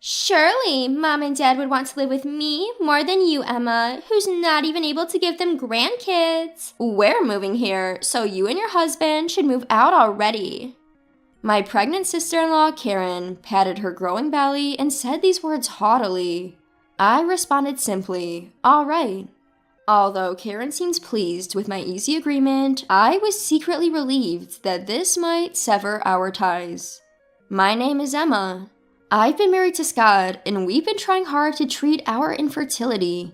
Surely, Mom and Dad would want to live with me more than you, Emma, who's not even able to give them grandkids. We're moving here, so you and your husband should move out already. My pregnant sister-in-law, Karen, patted her growing belly and said these words haughtily. I responded simply, all right. Although Karen seemed pleased with my easy agreement, I was secretly relieved that this might sever our ties. My name is Emma. I've been married to Scott, and we've been trying hard to treat our infertility.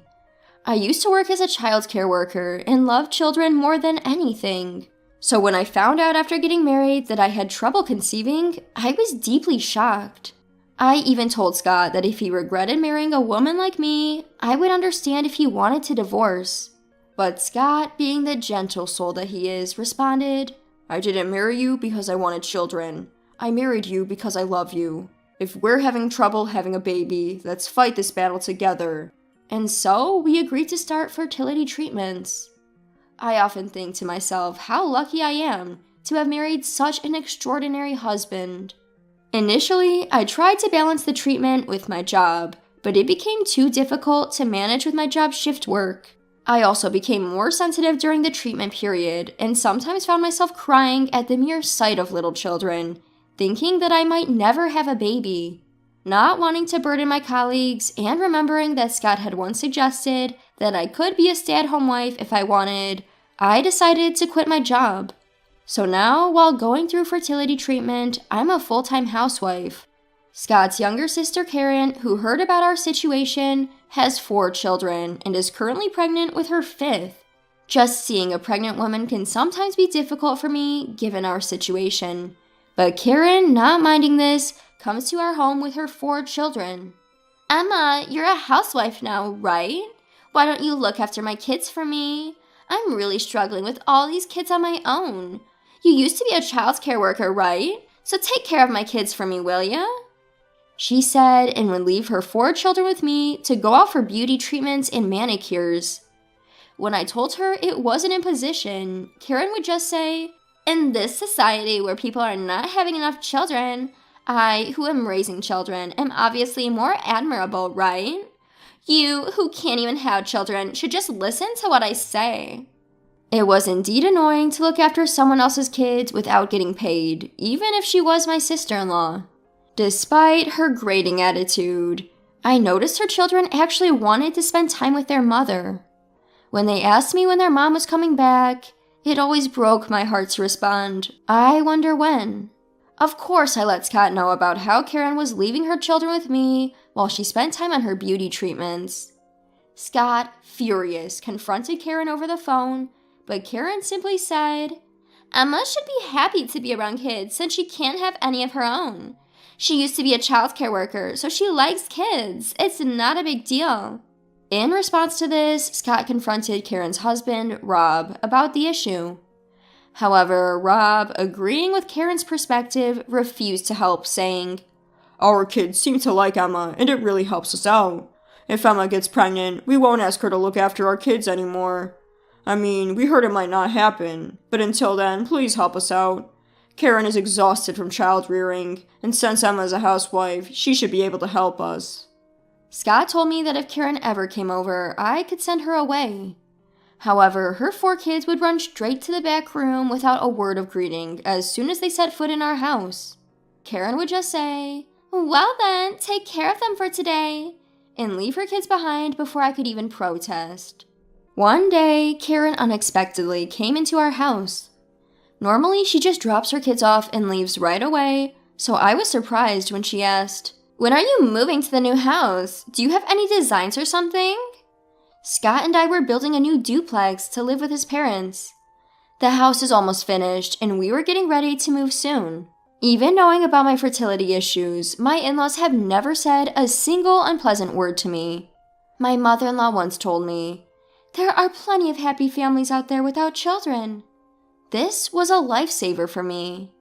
I used to work as a childcare worker and loved children more than anything. So when I found out after getting married that I had trouble conceiving, I was deeply shocked. I even told Scott that if he regretted marrying a woman like me, I would understand if he wanted to divorce. But Scott, being the gentle soul that he is, responded, I didn't marry you because I wanted children. I married you because I love you. If we're having trouble having a baby, let's fight this battle together. And so we agreed to start fertility treatments. I often think to myself how lucky I am to have married such an extraordinary husband. Initially, I tried to balance the treatment with my job, but it became too difficult to manage with my job shift work. I also became more sensitive during the treatment period and sometimes found myself crying at the mere sight of little children, thinking that I might never have a baby. Not wanting to burden my colleagues and remembering that Scott had once suggested that I could be a stay-at-home wife if I wanted, I decided to quit my job. So now, while going through fertility treatment, I'm a full-time housewife. Scott's younger sister Karen, who heard about our situation, has 4 children and is currently pregnant with her 5th. Just seeing a pregnant woman can sometimes be difficult for me, given our situation. But Karen, not minding this, comes to our home with her 4 children. Emma, you're a housewife now, right? Why don't you look after my kids for me? I'm really struggling with all these kids on my own. You used to be a childcare worker, right? So take care of my kids for me, will ya? She said and would leave her 4 children with me to go out for beauty treatments and manicures. When I told her it was an imposition, Karen would just say, in this society where people are not having enough children, I, who am raising children, am obviously more admirable, right? You, who can't even have children, should just listen to what I say. It was indeed annoying to look after someone else's kids without getting paid, even if she was my sister-in-law. Despite her grating attitude, I noticed her children actually wanted to spend time with their mother. When they asked me when their mom was coming back, it always broke my heart to respond, I wonder when. Of course I let Scott know about how Karen was leaving her children with me while she spent time on her beauty treatments. Scott, furious, confronted Karen over the phone, but Karen simply said, Emma should be happy to be around kids since she can't have any of her own. She used to be a childcare worker, so she likes kids. It's not a big deal. In response to this, Scott confronted Karen's husband, Rob, about the issue. However, Rob, agreeing with Karen's perspective, refused to help, saying, Our kids seem to like Emma, and it really helps us out. If Emma gets pregnant, we won't ask her to look after our kids anymore. I mean, we heard it might not happen, but until then, please help us out. Karen is exhausted from child rearing, and since Emma is a housewife, she should be able to help us. Scott told me that if Karen ever came over, I could send her away. However, her 4 kids would run straight to the back room without a word of greeting as soon as they set foot in our house. Karen would just say, Well then, take care of them for today, and leave her kids behind before I could even protest. One day, Karen unexpectedly came into our house. Normally, she just drops her kids off and leaves right away, so I was surprised when she asked, When are you moving to the new house? Do you have any designs or something? Scott and I were building a new duplex to live with his parents. The house is almost finished, and we were getting ready to move soon. Even knowing about my fertility issues, my in-laws have never said a single unpleasant word to me. My mother-in-law once told me, There are plenty of happy families out there without children. This was a lifesaver for me.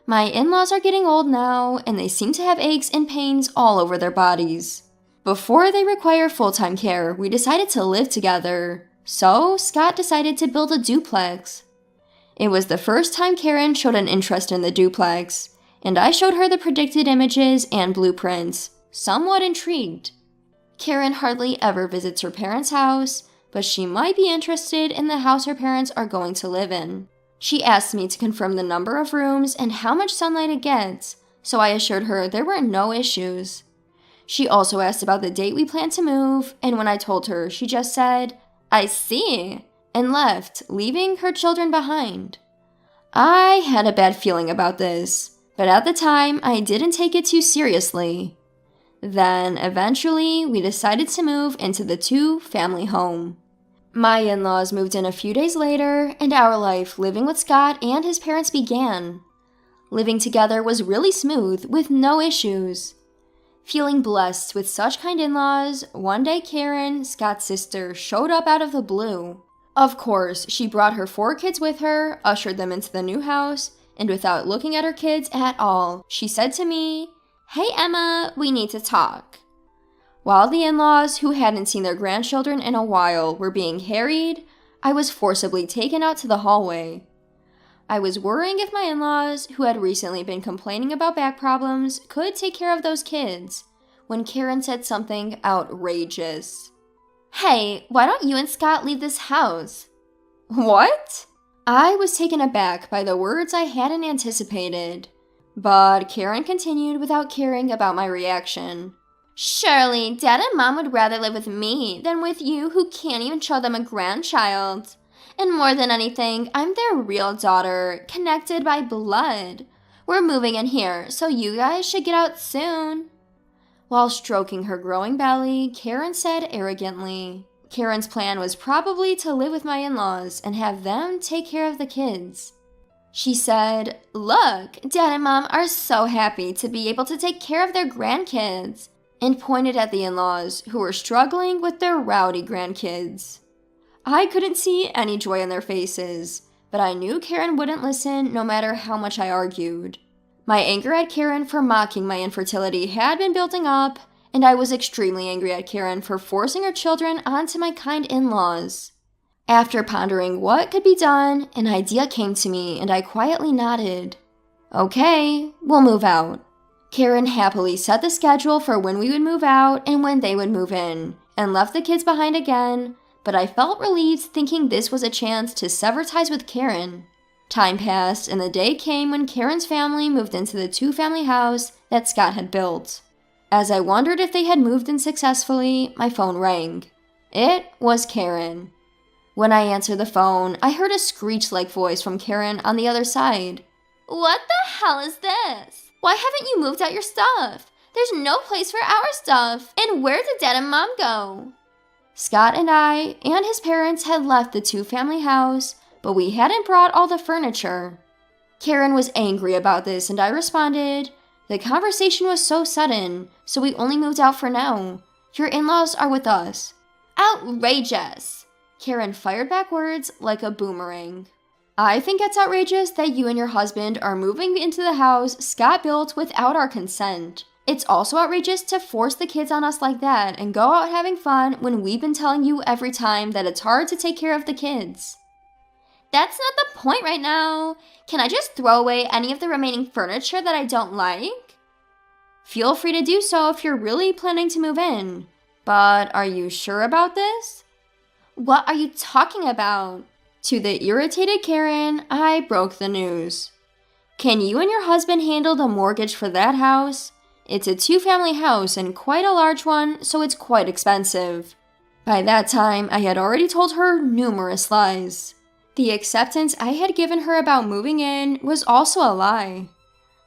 My in-laws are getting old now, and they seem to have aches and pains all over their bodies. Before they require full-time care, we decided to live together. So, Scott decided to build a duplex. It was the first time Karen showed an interest in the duplex, and I showed her the predicted images and blueprints. somewhat intrigued. Karen hardly ever visits her parents' house, but she might be interested in the house her parents are going to live in. She asked me to confirm the number of rooms and how much sunlight it gets, so I assured her there were no issues. She also asked about the date we planned to move, and when I told her, she just said, "I see," and left, leaving her children behind. I had a bad feeling about this, but at the time, I didn't take it too seriously. Then, eventually, we decided to move into the two-family home. My in-laws moved in a few days later, and our life living with Scott and his parents began. Living together was really smooth, with no issues. Feeling blessed with such kind in-laws, one day Karen, Scott's sister, showed up out of the blue. Of course, she brought her 4 kids with her, ushered them into the new house, and without looking at her kids at all, she said to me, "Hey Emma, we need to talk." While the in-laws, who hadn't seen their grandchildren in a while, were being harried, I was forcibly taken out to the hallway. I was worrying if my in-laws, who had recently been complaining about back problems, could take care of those kids, when Karen said something outrageous. "Hey, why don't you and Scott leave this house?" What? I was taken aback by the words I hadn't anticipated, but Karen continued without caring about my reaction. "Surely, Dad and Mom would rather live with me than with you who can't even show them a grandchild. And more than anything, I'm their real daughter, connected by blood. We're moving in here, so you guys should get out soon." While stroking her growing belly, Karen said arrogantly. Karen's plan was probably to live with my in-laws and have them take care of the kids. She said, "Look, Dad and Mom are so happy to be able to take care of their grandkids," and pointed at the in-laws, who were struggling with their rowdy grandkids. I couldn't see any joy in their faces, but I knew Karen wouldn't listen no matter how much I argued. My anger at Karen for mocking my infertility had been building up, and I was extremely angry at Karen for forcing her children onto my kind in-laws. After pondering what could be done, an idea came to me, and I quietly nodded. "Okay, we'll move out." Karen happily set the schedule for when we would move out and when they would move in, and left the kids behind again, but I felt relieved thinking this was a chance to sever ties with Karen. Time passed, and the day came when Karen's family moved into the two-family house that Scott had built. As I wondered if they had moved in successfully, my phone rang. It was Karen. When I answered the phone, I heard a screech-like voice from Karen on the other side. "What the hell is this? Why haven't you moved out your stuff? There's no place for our stuff. And where did Dad and Mom go?" Scott and I and his parents had left the two-family house, but we hadn't brought all the furniture. Karen was angry about this, and I responded, "The conversation was so sudden, so we only moved out for now. Your in-laws are with us." "Outrageous!" Karen fired back words like a boomerang. "I think it's outrageous that you and your husband are moving into the house Scott built without our consent. It's also outrageous to force the kids on us like that and go out having fun when we've been telling you every time that it's hard to take care of the kids." "That's not the point right now. Can I just throw away any of the remaining furniture that I don't like?" "Feel free to do so if you're really planning to move in. But are you sure about this?" "What are you talking about?" To the irritated Karen, I broke the news. "Can you and your husband handle the mortgage for that house? It's a two-family house and quite a large one, so it's quite expensive." By that time, I had already told her numerous lies. The acceptance I had given her about moving in was also a lie.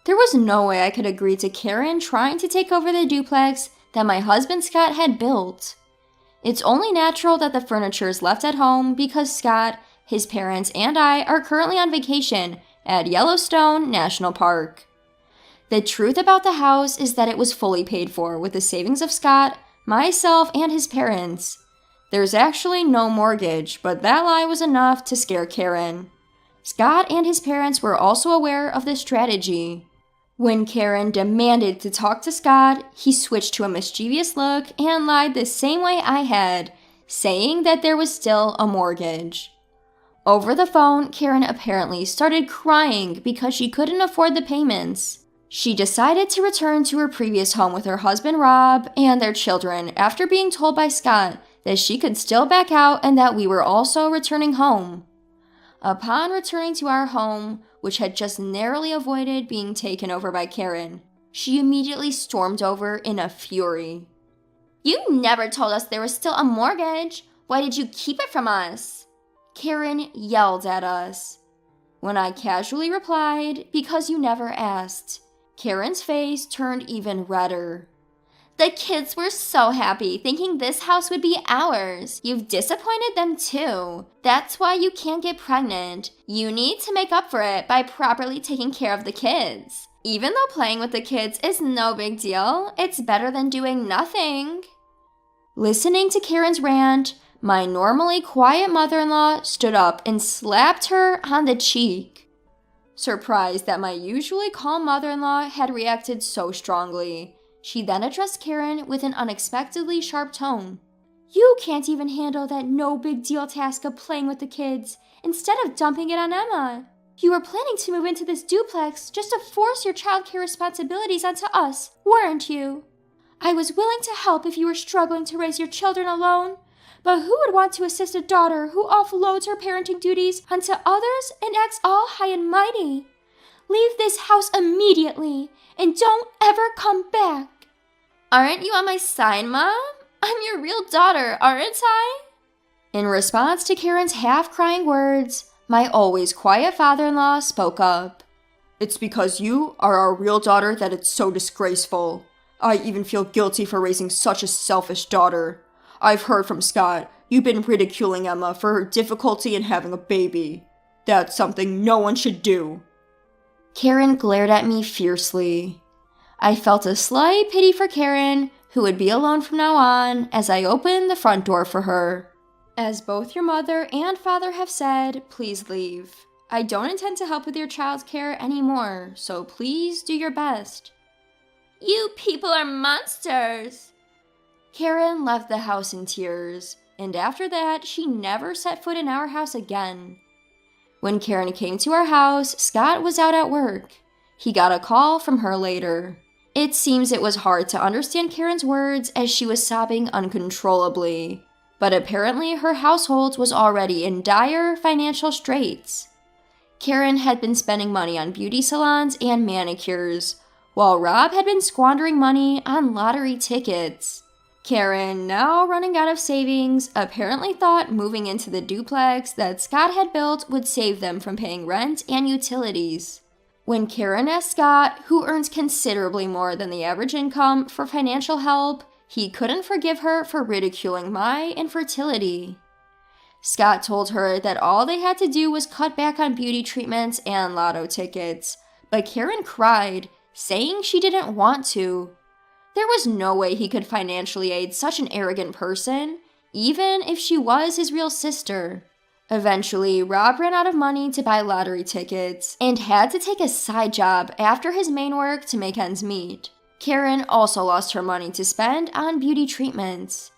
There was no way I could agree to Karen trying to take over the duplex that my husband Scott had built. It's only natural that the furniture is left at home because Scott, his parents, and I are currently on vacation at Yellowstone National Park. The truth about the house is that it was fully paid for with the savings of Scott, myself, and his parents. There's actually no mortgage, but that lie was enough to scare Karen. Scott and his parents were also aware of this strategy. When Karen demanded to talk to Scott, he switched to a mischievous look and lied the same way I had, saying that there was still a mortgage. Over the phone, Karen apparently started crying because she couldn't afford the payments. She decided to return to her previous home with her husband Rob and their children after being told by Scott that she could still back out and that we were also returning home. Upon returning to our home, which had just narrowly avoided being taken over by Karen, she immediately stormed over in a fury. "You never told us there was still a mortgage. Why did you keep it from us?" Karen yelled at us. When I casually replied, "Because you never asked," Karen's face turned even redder. "The kids were so happy, thinking this house would be ours. You've disappointed them too. That's why you can't get pregnant. You need to make up for it by properly taking care of the kids. Even though playing with the kids is no big deal, it's better than doing nothing." Listening to Karen's rant, my normally quiet mother-in-law stood up and slapped her on the cheek. Surprised that my usually calm mother-in-law had reacted so strongly, she then addressed Karen with an unexpectedly sharp tone. "You can't even handle that no big deal task of playing with the kids instead of dumping it on Emma. You were planning to move into this duplex just to force your childcare responsibilities onto us, weren't you? I was willing to help if you were struggling to raise your children alone, but who would want to assist a daughter who offloads her parenting duties onto others and acts all high and mighty? Leave this house immediately and don't ever come back." "Aren't you on my side, Mom? I'm your real daughter, aren't I?" In response to Karen's half-crying words, my always quiet father-in-law spoke up. "It's because you are our real daughter that it's so disgraceful. I even feel guilty for raising such a selfish daughter. I've heard from Scott you've been ridiculing Emma for her difficulty in having a baby. That's something no one should do." Karen glared at me fiercely. I felt a slight pity for Karen, who would be alone from now on, as I opened the front door for her. "As both your mother and father have said, please leave. I don't intend to help with your child's care anymore, so please do your best." "You people are monsters!" Karen left the house in tears, and after that, she never set foot in our house again. When Karen came to our house, Scott was out at work. He got a call from her later. It seems it was hard to understand Karen's words as she was sobbing uncontrollably, but apparently her household was already in dire financial straits. Karen had been spending money on beauty salons and manicures, while Rob had been squandering money on lottery tickets. Karen, now running out of savings, apparently thought moving into the duplex that Scott had built would save them from paying rent and utilities. When Karen asked Scott, who earns considerably more than the average income, for financial help, he couldn't forgive her for ridiculing my infertility. Scott told her that all they had to do was cut back on beauty treatments and lotto tickets, but Karen cried, saying she didn't want to. There was no way he could financially aid such an arrogant person, even if she was his real sister. Eventually, Rob ran out of money to buy lottery tickets and had to take a side job after his main work to make ends meet. Karen also lost her money to spend on beauty treatments.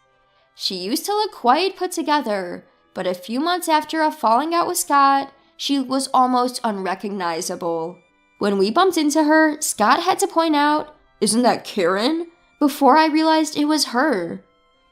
She used to look quite put together, but a few months after a falling out with Scott, she was almost unrecognizable. When we bumped into her, Scott had to point out, "Isn't that Karen?" before I realized it was her.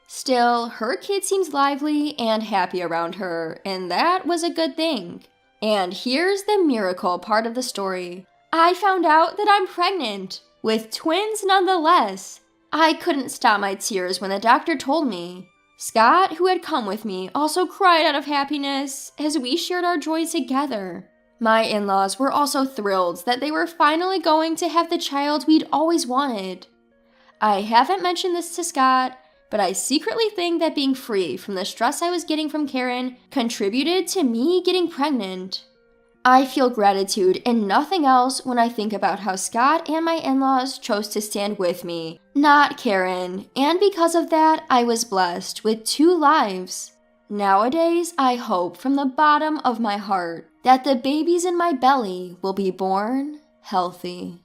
Still, her kid seems lively and happy around her, and that was a good thing. And here's the miracle part of the story. I found out that I'm pregnant, with twins nonetheless. I couldn't stop my tears when the doctor told me. Scott, who had come with me, also cried out of happiness as we shared our joy together. My in-laws were also thrilled that they were finally going to have the child we'd always wanted. I haven't mentioned this to Scott, but I secretly think that being free from the stress I was getting from Karen contributed to me getting pregnant. I feel gratitude and nothing else when I think about how Scott and my in-laws chose to stand with me, not Karen, and because of that, I was blessed with 2 lives. Nowadays, I hope from the bottom of my heart that the babies in my belly will be born healthy.